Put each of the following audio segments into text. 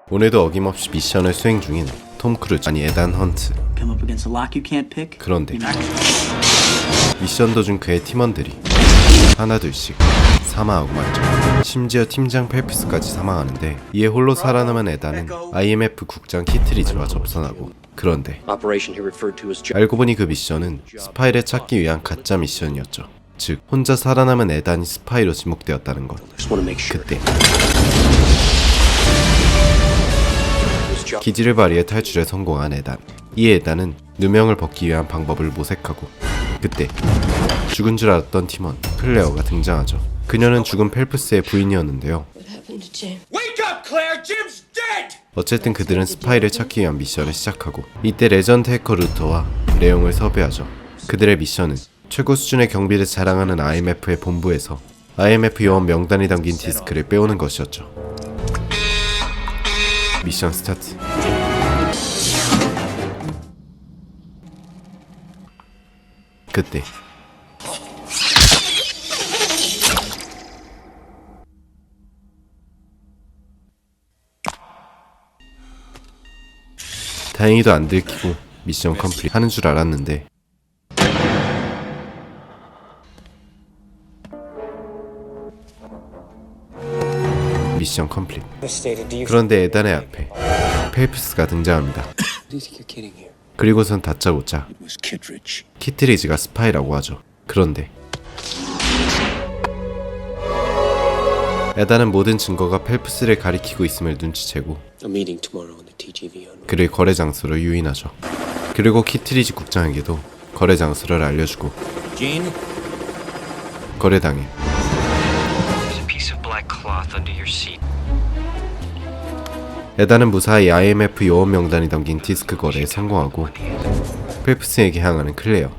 오늘도 어김없이 미션을 수행 중인 톰 크루즈 아니 에단 헌트. 그런데 미션 도중 그의 팀원들이 하나둘씩 사망하고 말죠. 심지어 팀장 펠프스까지 사망하는데 이에 홀로 살아남은 에단은 IMF 국장 키트리지와 접선하고, 그런데 알고 보니 그 미션은 스파이를 찾기 위한 가짜 미션이었죠. 즉 혼자 살아남은 에단이 스파이로 지목되었다는 것. 그때 기지를 발휘해 탈출에 성공한 에단. 이 에단은 누명을 벗기 위한 방법을 모색하고, 그때 죽은 줄 알았던 팀원 클레어가 등장하죠. 그녀는 죽은 펠프스의 부인이었는데요. 어쨌든 그들은 스파이를 찾기 위한 미션을 시작하고, 이때 레전드 해커 루터와 레옹을 섭외하죠. 그들의 미션은 최고 수준의 경비를 자랑하는 IMF의 본부에서 IMF 요원 명단이 담긴 디스크를 빼오는 것이었죠. 미션 스타트. 그때 다행히도 안 들키고 미션 컴플릿 하는 줄 알았는데 미션 컴플릿. 그런데 에단의 앞에 펠프스가 등장합니다. 그리고선 다짜고짜 키트리지가 스파이라고 하죠. 그런데 에단은 모든 증거가 펠프스를 가리키고 있음을 눈치채고 그를 거래 장소로 유인하죠. 그리고 키트리지 국장에게도 거래 장소를 알려주고 거래당해 에단은 무사히 IMF 요원 명단이 담긴 디스크 거래에 성공하고 펠프스에게 향하는 클레어.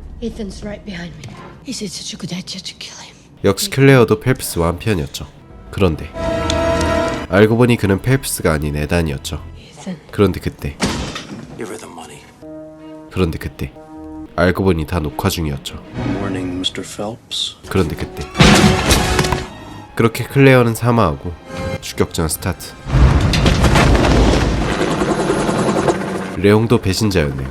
역시 클레어도 펠프스와 한편이었죠. 그런데 알고 보니 그는 펠프스가 아닌 에단이었죠. 그런데 그때 알고 보니 다 녹화 중이었죠. 그런데 그때 그렇게 클레어는 사망하고 추격전 스타트. 레옹도 배신자였네요.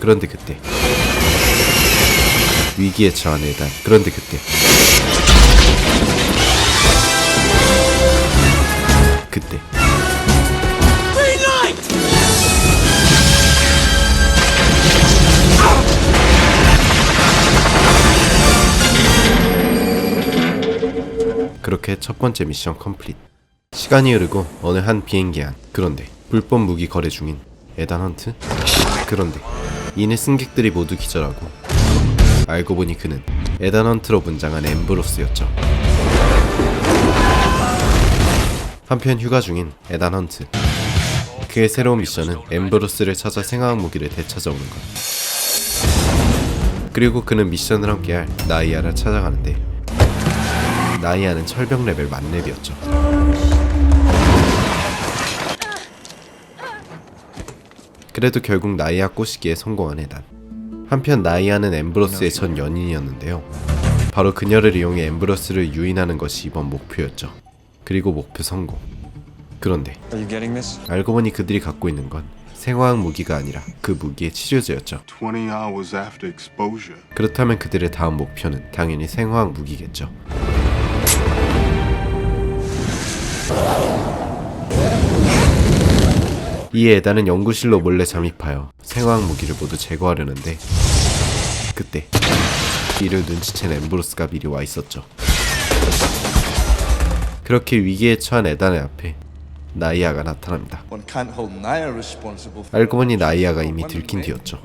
그런데 그때 위기에 처한 에단. 그런데 그때 그렇게 첫 번째 미션 컴플릿. 시간이 흐르고 어느 한 비행기 안. 그런데 불법 무기 거래 중인 에단 헌트. 그런데 이내 승객들이 모두 기절하고 알고 보니 그는 에단 헌트로 분장한 엠브로스였죠. 한편 휴가 중인 에단 헌트. 그의 새로운 미션은 엠브로스를 찾아 생화학 무기를 되찾아오는 것. 그리고 그는 미션을 함께할 나이아를 찾아가는데 나이아는 철벽 레벨 만렙이었죠. 그래도 결국 나이아 꼬시기에 성공한 에단. 한편 나이아는 엠브로스의 전 연인이었는데요. 바로 그녀를 이용해 엠브로스를 유인하는 것이 이번 목표였죠. 그리고 목표 성공. 그런데 알고 보니 그들이 갖고 있는 건 생화학 무기가 아니라 그 무기의 치료제였죠. 그렇다면 그들의 다음 목표는 당연히 생화학 무기겠죠. 이에 에단은 연구실로 몰래 잠입하여 생화학 무기를 모두 제거하려는데 그때 이를 눈치챈 엠브로스가 미리 와 있었죠. 그렇게 위기에 처한 에단의 앞에 나이아가 나타납니다. 알고 보니 나이아가 이미 들킨 뒤였죠.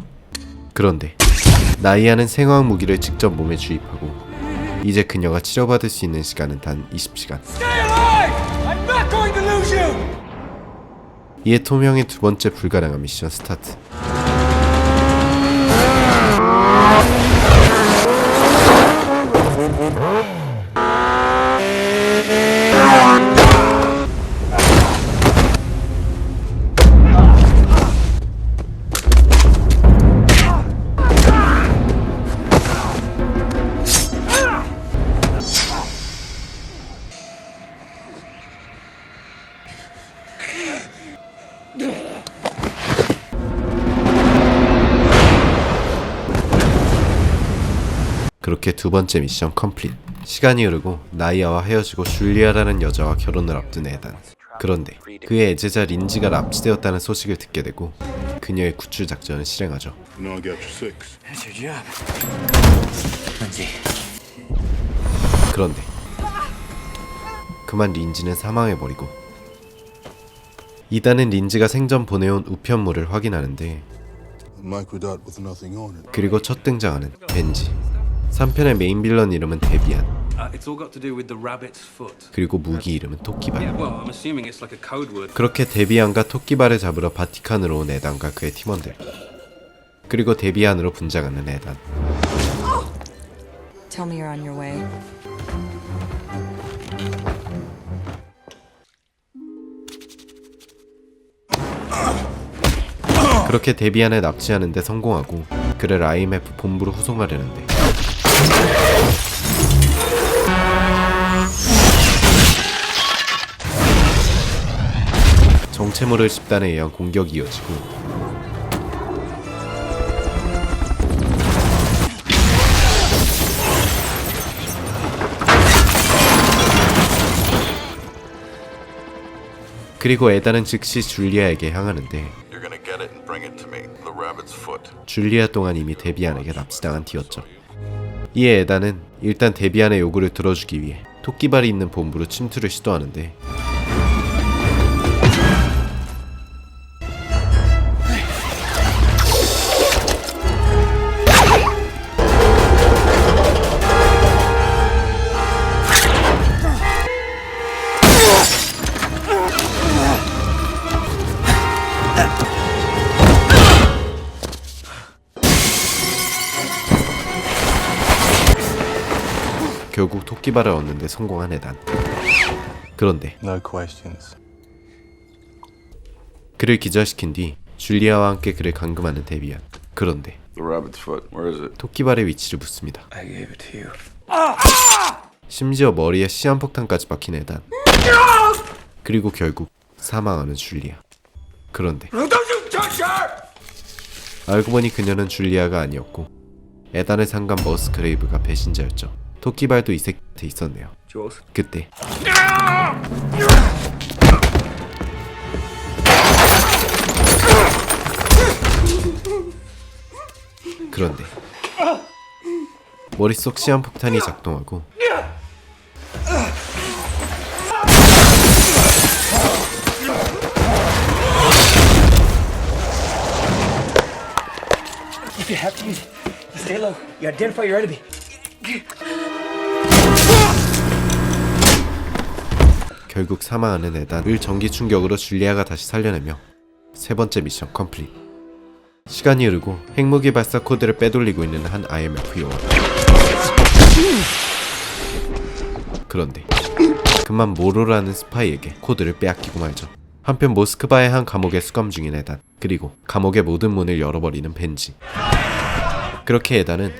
그런데 나이아는 생화학 무기를 직접 몸에 주입하고 이제 그녀가 치료받을 수 있는 시간은 단 20시간. 이에 톰형의 두 번째 불가능한 미션 스타트. 그렇게 두 번째 미션 컴플릿. 시간이 흐르고 나이아와 헤어지고 줄리아라는 여자와 결혼을 앞둔 에단. 그런데 그의 애제자 린지가 납치되었다는 소식을 듣게 되고 그녀의 구출 작전을 실행하죠. 그런데 그만 린지는 사망해버리고 이단은 린지가 생전 보내온 우편물을 확인하는데 그리고 첫 등장하는 벤지. 3편의 메인 빌런 이름은 데비안. 그리고 무기 이름은 토끼발. 그렇게 데비안과 토끼발을 잡으러 바티칸으로 온 에단과 그의 팀원들. 그리고 데비안으로 분장하는 에단. Tell me you're on your way. 그렇게 데비안을 납치하는데 성공하고 그를 IMF 본부로 후송하려는데 정체모를 집단에 의한 공격이 이어지고 그리고 에단은 즉시 줄리아에게 향하는데 줄리아 동안 이미 데비안에게 납치당한 뒤였죠. 이에 에단은 일단 데비안의 요구를 들어주기 위해 토끼발이 있는 본부로 침투를 시도하는데 결국 토끼발을 얻는데 성공한 에단. 그런데 그를 기절시킨 뒤 줄리아와 함께 그를 감금하는 데비안. 그런데 토끼발의 위치를 묻습니다. 심지어 머리에 시한폭탄까지 박힌 에단. 그리고 결국 사망하는 줄리아. 그런데 알고 보니 그녀는 줄리아가 아니었고 에단을 상간 머스크레이브가 배신자였죠. 토끼발도 이 새끼한테 있었네요. 그때 그런데 머릿속 시한폭탄이 작동하고 If you have to use it, stay low. You identify your enemy. 결국 사망하는 에단을 전기 충격으로 줄리아가 다시 살려내며 세 번째 미션 컴플릿. 시간이 흐르고 핵무기 발사 코드를 빼돌리고 있는 한 IMF 요원. 그런데 그만 모로라는 스파이에게 코드를 빼앗기고 말죠. 한편 모스크바의 한 감옥에 수감 중인 에단, 그리고 감옥의 모든 문을 열어버리는 벤지. 그렇게 에단은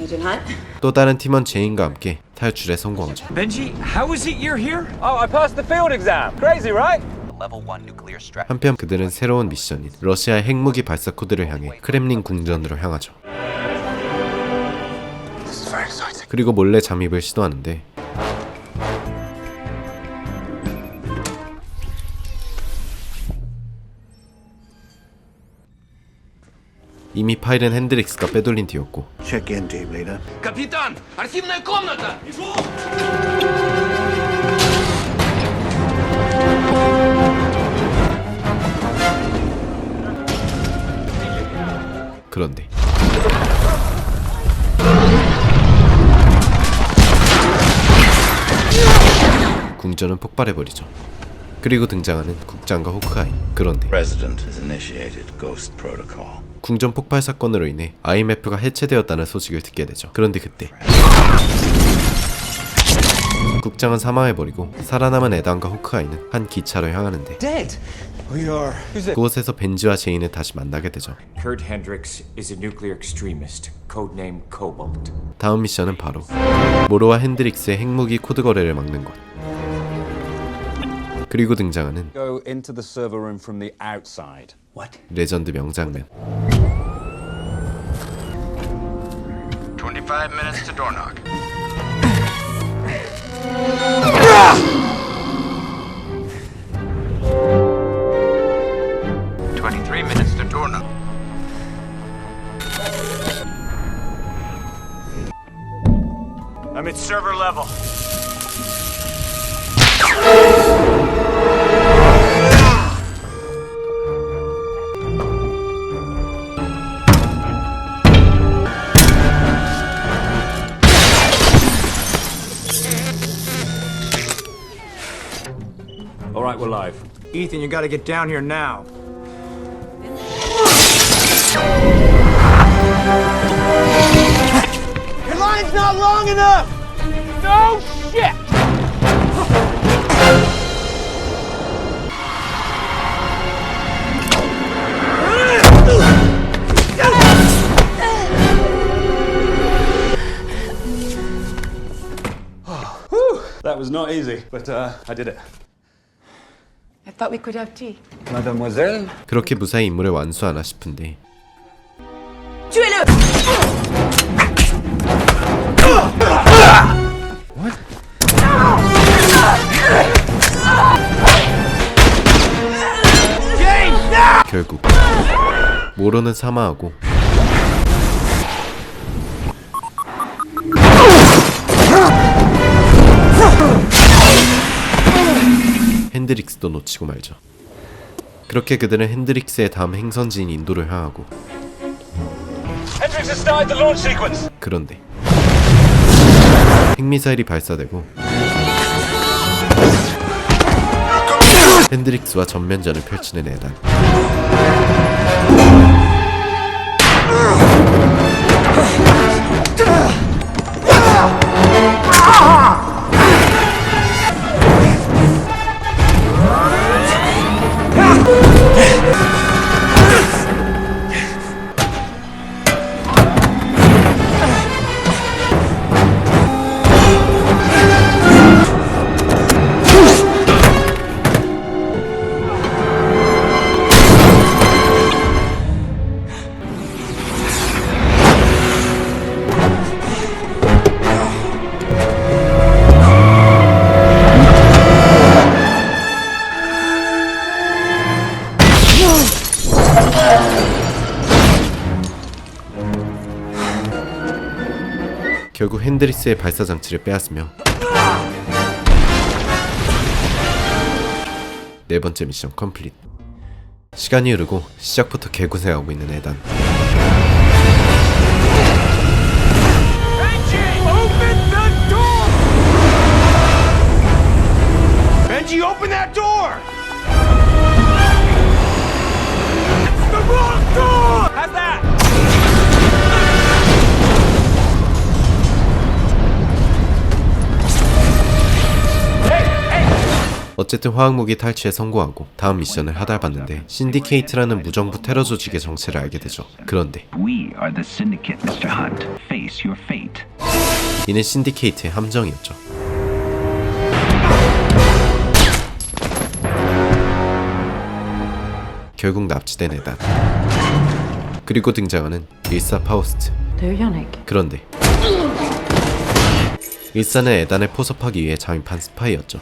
또 다른 팀원 제인과 함께 탈출에 성공하죠. Benji, how is it you're here? Oh, I passed the field exam. Crazy, right? 한편 그들은 새로운 미션인 러시아의 핵무기 발사 코드를 향해 크렘린 궁전으로 향하죠. 그리고 몰래 잠입을 시도하는데 이미 파일은 핸드릭스가 빼돌린 뒤였고 Капитан, архивная комната. 그런데 궁전은 폭발해버리죠. 그리고 등장하는 국장과 호크아이. 그런데 궁전 폭발 사건으로 인해 IMF가 해체되었다는 소식을 듣게 되죠. 그런데 그때 국장은 사망해버리고 살아남은 에단과 호크아이는 한 기차로 향하는데 그곳에서 벤지와 제인을 다시 만나게 되죠. Kurt Hendricks is a nuclear extremist, codename Cobalt. 다음 미션은 바로 모로와 핸드릭스의 핵무기 코드 거래를 막는 것. 그리고 등장하는 Go into the server room from the outside. 레전드 명장면. 25 minutes to door knock. Minutes to door knock. I'm at server level. All right, we're live. Ethan, you gotta get down here now. Your line's not long enough! No shit! That was not easy, but I did it. I thought we could have tea. Mademoiselle? 그렇게 무사히 임무를 완수하나 싶은데 Tuez-le! 결국 모로는 사망하고 핸드릭스도 놓치고 말죠. 그렇게 그들은 핸드릭스의 다음 행선지인 인도를 향하고 Hendrix has started the launch sequence. 그런데 핵미사일이 발사되고 핸드릭스와 전면전을 펼치는 에단. 결국 핸드릭스의 발사 장치를 빼앗으며 네 번째 미션 컴플릿. 시간이 흐르고 시작부터 개고생하고 있는 에단. Benji, open that door! The wrong door! How's that? 어쨌든 화학무기 탈취에 성공하고 다음 미션을 하달받는데 신디케이트라는 무정부 테러 조직의 정체를 알게 되죠. 그런데 We are the syndicate, Mr. Hunt. Face your fate. 이는 신디케이트의 함정이었죠. 결국 납치된 에단. 그리고 등장하는 일사 파우스트. 그런데 일사는 에단을 포섭하기 위해 잠입한 스파이였죠.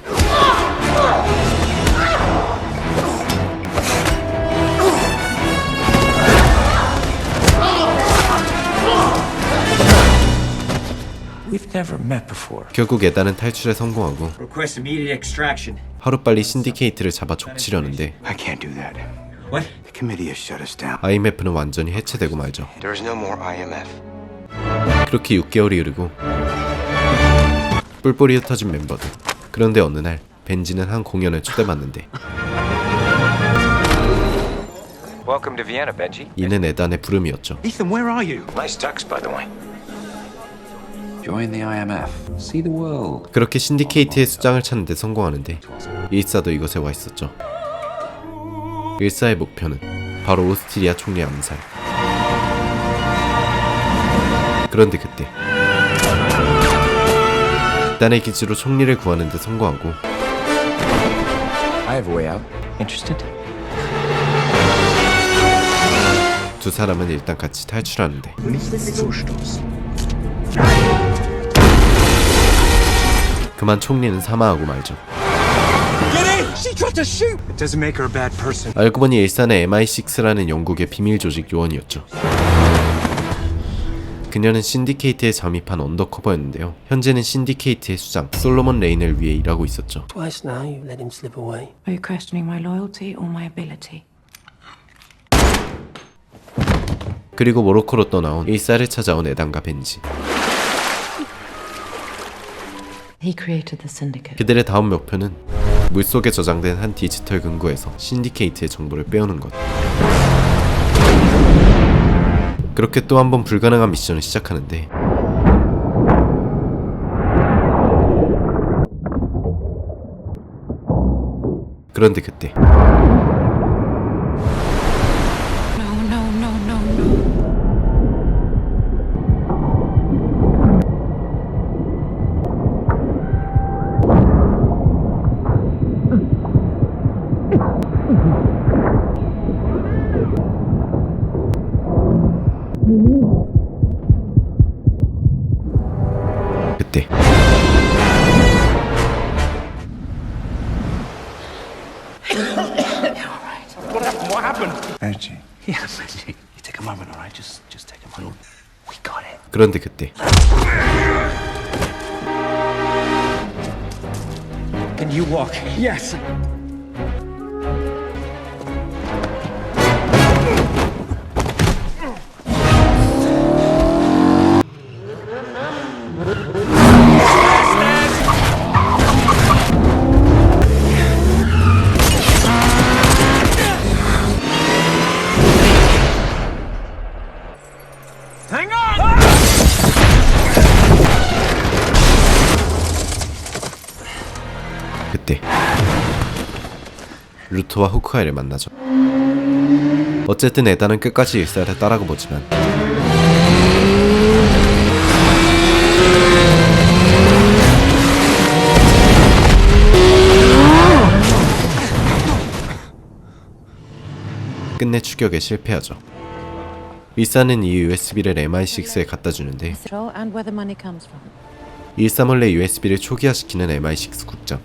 We've never met before. 결국 에단은 탈출에 성공하고 Request immediate extraction. 하루빨리 신디케이트를 잡아 족치려는데 I can't do that. What? The committee has shut us down. IMF는 완전히 해체되고 말죠. There is no more IMF. 그렇게 6개월이 흐르고 뿔뿔이 흩어진 멤버들. 그런데 어느 날 벤지는 한 공연을 초대받는데 Welcome to Vienna, Benji. 이는 에단의 부름이었죠. Ethan, where are you? Nice tux, by the way. Join the IMF. See the world. 그렇게 신디케이트의 수장을 찾는 데 성공하는데 일사도 이곳에 와 있었죠. 일사의 목표는 바로 오스트리아 총리 암살. 그런데 그때 에단의 기지로 총리를 구하는 데 성공하고 I have a way out. Interested? 두 사람은 일단 같이 탈출하는데 그만 총리는 사망하고 말죠. It doesn't make her a bad person. 알고 보니 일산의 MI6라는 영국의 비밀 조직 요원이었죠. 그녀는 신디케이트에 잠입한 언더커버였는데요. 현재는 신디케이트의 수장 솔로몬 레인을 위해 일하고 있었죠. Twice now you've let him slip away. Are you questioning my loyalty or my ability? 그리고 모로코로 떠나온 일사를 찾아온 에단과 벤지. He created the syndicate. 그들의 다음 목표는 물속에 저장된 한 디지털 금고에서 신디케이트의 정보를 빼오는 것. 그렇게 또 한 번 불가능한 미션을 시작하는데 그런데 그때 No, no, no, no, no. 그때 Reggie. Yeah, Reggie. You take a moment, all right? Just take a moment. We got it. 그런데 그때 Can you walk? Yes. 그때 루터와 호크아이를 만나죠. 어쨌든 에단은 끝까지 일사를 따라가 보지만 끝내 추격에 실패하죠. 일사는 이 USB를 MI6에 갖다 주는데 And where the money comes from. 일사 몰래 USB를 초기화시키는 MI6 국장.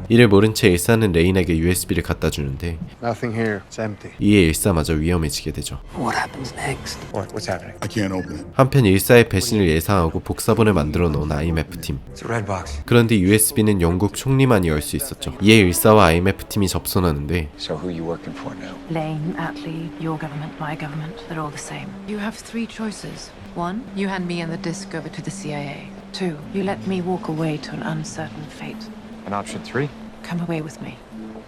이를 모른 채 일사는 레인에게 USB를 갖다 주는데 Nothing here. It's empty. 이에 일사마저 위험해지게 되죠. What happens next? What's happening? I can't open it. 한편 일사의 배신을 예상하고 복사본을 만들어 놓은 IMF팀. It's a red box. 그런데 USB는 영국 총리만이 열 수 있었죠. 이에 일사와 IMF팀이 접선하는데 So who you working for now? Lane, Attlee, your government, my government, they're all the same. You have three choices. One, you hand me and the disc over to the CIA. Two, you let me walk away to an uncertain fate. And option 3? Come away with me,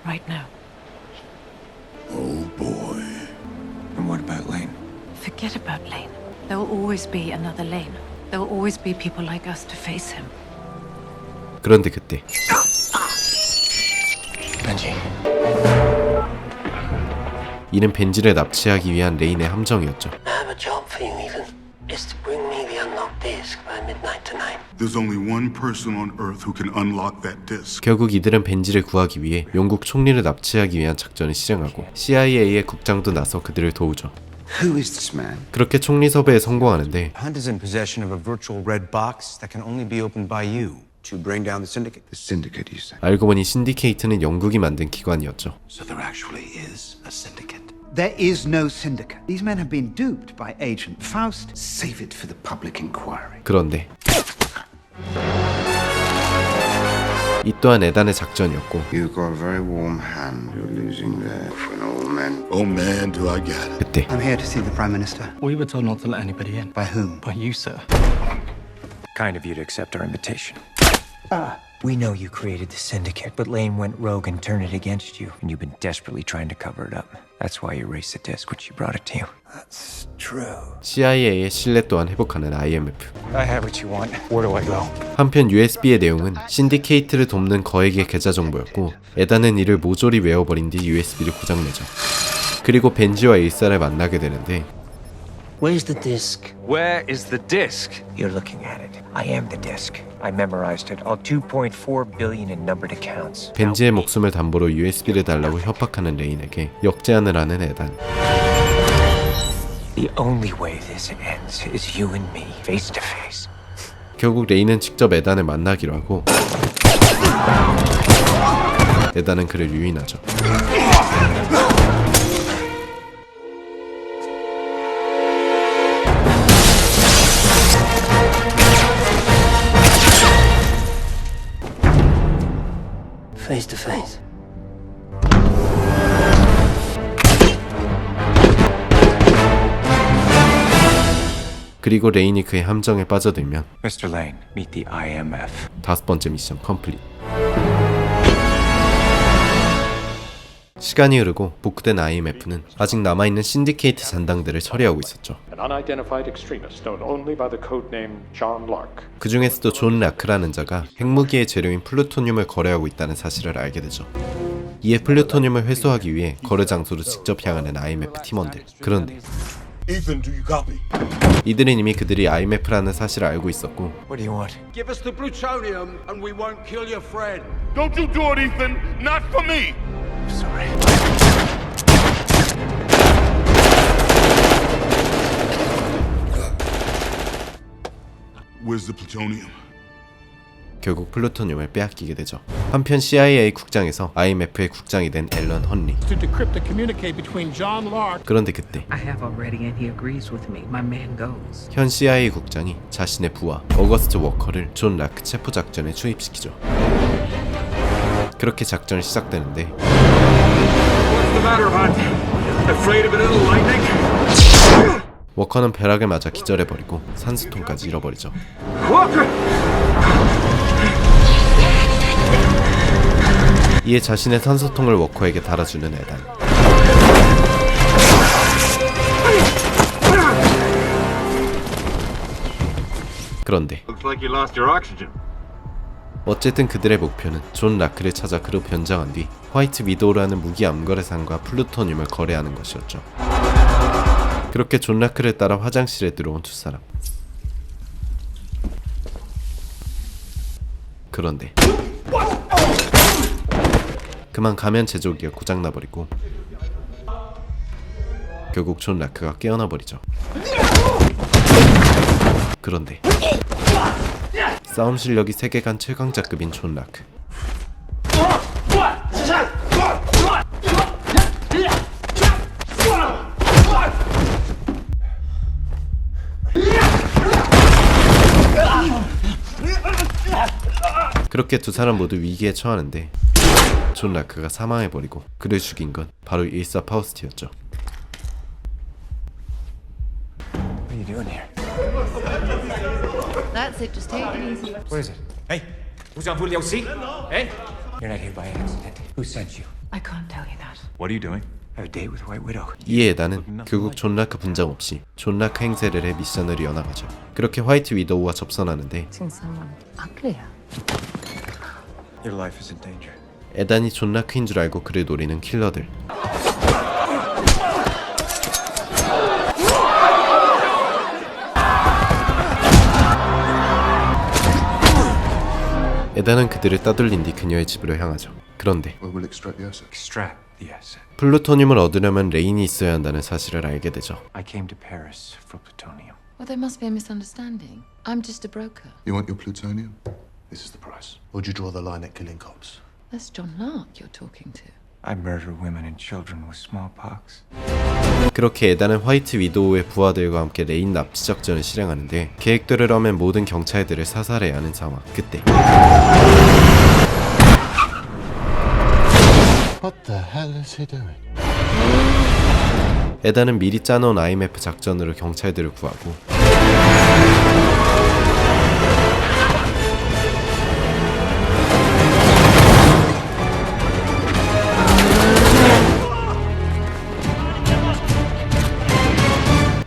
right now. Oh boy. And what about Lane? Forget about Lane. There will always be another Lane. There will always be people like us to face him. 그런데 그때 Benji. 이는 벤지를 납치하기 위한 레인의 함정이었죠. I have a job for you, Ethan. It's to bring me the unlocked disc by midnight tonight. There's only one person on Earth who can unlock that disc. 결국 이들은 벤지를 구하기 위해 영국 총리를 납치하기 위한 작전을 실행하고 CIA의 국장도 나서 그들을 도우죠. Who is this man? 그렇게 총리 섭외에 성공하는데 Hunt is in possession of a virtual red box that can only be opened by you to bring down the syndicate. The syndicate, you say? 알고 보니 신디케이트는 영국이 만든 기관이었죠. So there actually is a syndicate. There is no syndicate. These men have been duped by Agent Faust. Save it for the public inquiry. 그런데 이 또한 에단의 작전이었고 You've got a very warm hand. You're losing there for an old man. Oh man, do I get it. 그때 I'm here to see the Prime Minister. We were told not to let anybody in. By whom? By you, sir. Kind of you to accept our invitation. We know you created the syndicate, but Lane went rogue and turned it against you, and you've been desperately trying to cover it up. That's why you erased the disc when she brought it to you. That's true. CIA의 신뢰 또한 회복하는 IMF. I have what you want. Where do I go? 한편 USB의 내용은 신디케이트를 돕는 거액의 계좌 정보였고 에단은 이를 모조리 외워버린 뒤 USB를 고장내죠. 그리고 벤지와 일사를 만나게 되는데 Where's the disc? Where is the disc? You're looking at it. I am the disc. I memorized it. All 2.4 billion in numbered accounts. 벤지의 목숨을 담보로 USB를 달라고 협박하는 레인에게 역제안을 하는 에단. The only way this ends is you and me, face to face. 결국 레인은 직접 에단을 만나기로 하고 에단은 그를 유인하죠. Face to face. 그리고 레인이 그의 함정에 빠져들면 Mr. Lane, meet the IMF. 5번째 미션 컴플릿. 시간이 흐르고 복구된 IMF는 아직 남아있는 신디케이트 잔당들을 처리하고 있었죠. 그 중에서도 존 라크라는 자가 핵무기의 재료인 플루토늄을 거래하고 있다는 사실을 알게 되죠. 이에 플루토늄을 회수하기 위해 거래 장소로 직접 향하는 IMF 팀원들. 그런데 Ethan, do you copy? 이들은 이미 그들이 IMF라는 사실을 알고 있었고 What do you want? Give us the plutonium and we won't kill your friend. Don't you do it, Ethan! Not for me! Sorry. Where's the plutonium? 결국 플루토늄을 빼앗기게 되죠. 한편 CIA 국장에서 IMF의 국장이 된 앨런 헌리. To decrypt the communique between John Lark. 그런데 그때 I have already and he agrees with me. My man goes. 현 CIA 국장이 자신의 부하 어거스트 워커를 존 라크 체포 작전에 투입시키죠. 그렇게 작전이 시작되는데 What's the matter, Hunt? Afraid of a little lightning? 워커는 벼락을 맞아 기절해버리고 산소통까지 잃어버리죠. 이에 자신의 산소통을 워커에게 달아주는 에단. 그런데 어쨌든 그들의 목표는 존 라크를 찾아 그로 변장한 뒤 화이트 위도우라는 무기 암거래상과 플루토늄을 거래하는 것이었죠. 그렇게 존 라크를 따라 화장실에 들어온 두 사람. 그런데 그만 가면 제조기가 고장나버리고 결국 존 라크가 깨어나버리죠. 그런데 싸움 실력이 세계관 최강자급인 존 라크. 그렇게 두 사람 모두 위기에 처하는데 존 라크가 사망해버리고 그를 죽인 건 바로 일사 파우스트였죠. What are you doing here? That's it, just take it easy. What is it? Hey, who's on Julio C? Hey? You're not here by accident. Who sent you? I can't tell you that. What are you doing? I have a date with White Widow. 이에 에단은 결국 존 라크 분장 없이 존 라크 행세를 해 미션을 이어나가죠. 그렇게 화이트 위도우와 접선하는데 Someone uglier. Your life is in danger. 에단이 존 라크인 줄 알고 그를 노리는 킬러들. 에단은 그들을 따돌린 뒤 그녀의 집으로 향하죠. 그런데 Extract the asset. 플루토늄을 얻으려면 레인이 있어야 한다는 사실을 알게 되죠. I came to Paris for plutonium. Well, there must be a misunderstanding. I'm just a broker. You want your plutonium? This is the price. Or would you draw the line at killing cops? That's John Lark you're talking to. I murder women and children with smallpox. 그렇게 에단은 화이트 위도우의 부하들과 함께 레인 납치 작전을 실행하는데 계획대로라면 모든 경찰들을 사살해야 하는 상황. 그때 What the hell is he doing? 에단은 미리 짜놓은 IMF 작전으로 경찰들을 구하고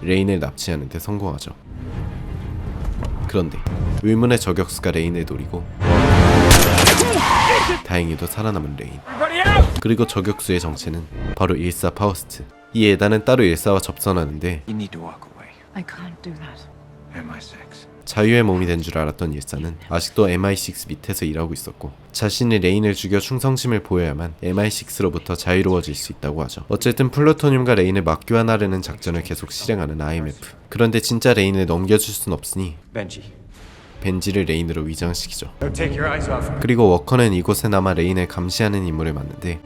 레인을 납치하는 데 성공하죠. 그런데 의문의 저격수가 레인을 노리고 다행히도 살아남은 레인. 그리고 저격수의 정체는 바로 일사 파우스트. 이 에단은 따로 일사와 접선하는데 You need to walk away. I can't do that. MI6. 자유의 몸이 된 줄 알았던 일사는 아직도 MI6 밑에서 일하고 있었고 자신이 레인을 죽여 충성심을 보여야만 MI6로부터 자유로워질 수 있다고 하죠. 어쨌든 플루토늄과 레인을 맞교환하려는 작전을 계속 실행하는 IMF. 그런데 진짜 레인을 넘겨줄 순 없으니 Benji, 벤지를 레인으로 위장시키죠. Don't take your eyes off her. 그리고 워커는 이곳에 남아 레인을 감시하는 임무를 맡는데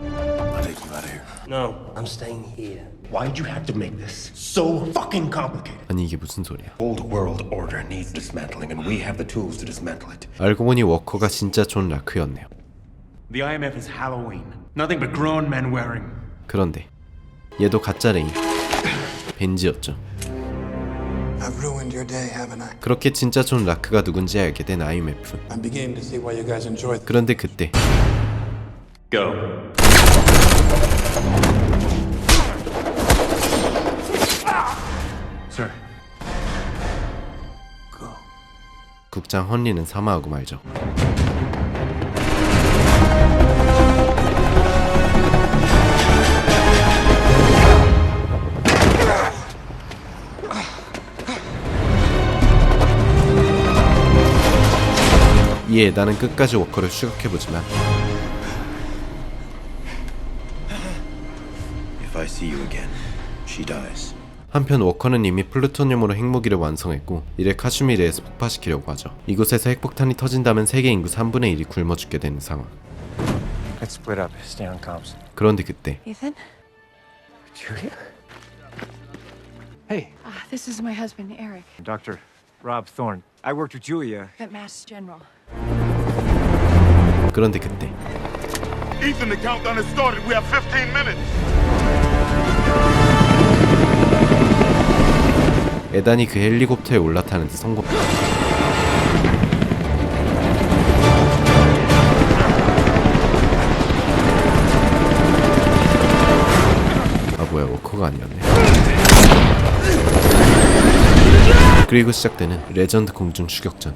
No, I'm staying here. Why'd you have to make this so fucking complicated? 아니 이게 무슨 소리야. Old world order needs dismantling and we have the tools to dismantle it. 알고 보니 워커가 진짜 존 라크였네요. The IMF is Halloween. Nothing but grown men wearing. 그런데 얘도 가짜 레인 벤지였죠. I've ruined your day, haven't I? 그렇게 진짜 존 라크가 누군지 알게 된 IMF. I'm beginning to see why you guys enjoy. 그런데 그때 Go. Sir. 국장 헌리는 사망하고 말죠. 이에 나는 끝까지 워커를 추격해보지만 If I see you again, she dies. 한편 워커는 이미 플루토늄으로 핵무기를 완성했고 이를 카슈미르에서 폭파시키려고 하죠. 이곳에서 핵폭탄이 터진다면 세계 인구 3분의 1이 굶어 죽게 되는 상황. Let's split up. Stay on comms. 그런데 그때 Ethan? Julia? Hey. This is my husband, Eric. Dr. Rob Thorne. I worked with Julia. At Mass General. 그런데 그때 Ethan, the countdown has started. We have 15 minutes. 에단이 그 헬리콥터에 올라타는 데 성공. 아 뭐야 워커가 아니었네. 그리고 시작되는 레전드 공중 추격전.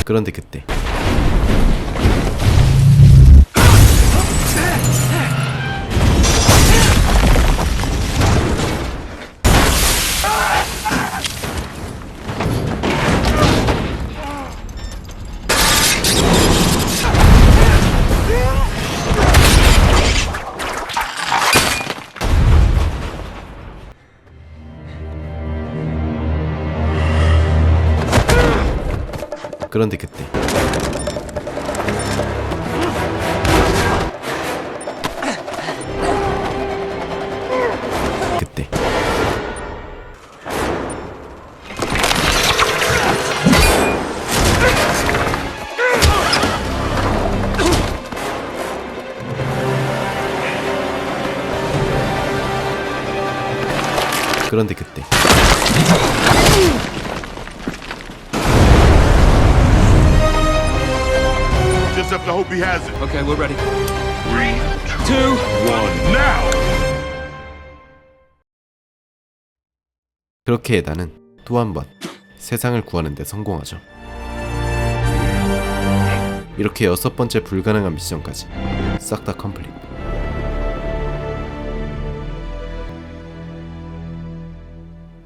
그런데 그때 그런데 그때 그런데 그때 Just have to hope he has it. Okay, we're ready. 3, 2, 1, now! 그렇게 에단은 또 한 번 세상을 구하는 데 성공하죠. 이렇게 6번째 불가능한 미션까지 싹 다 컴플릿.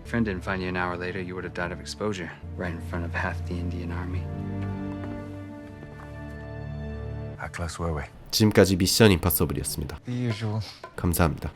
Friend didn't find you an hour later, you would have died of exposure, right in front of half the Indian army. How close were we? 지금까지 미션 임파서블이었습니다. The usual. 감사합니다.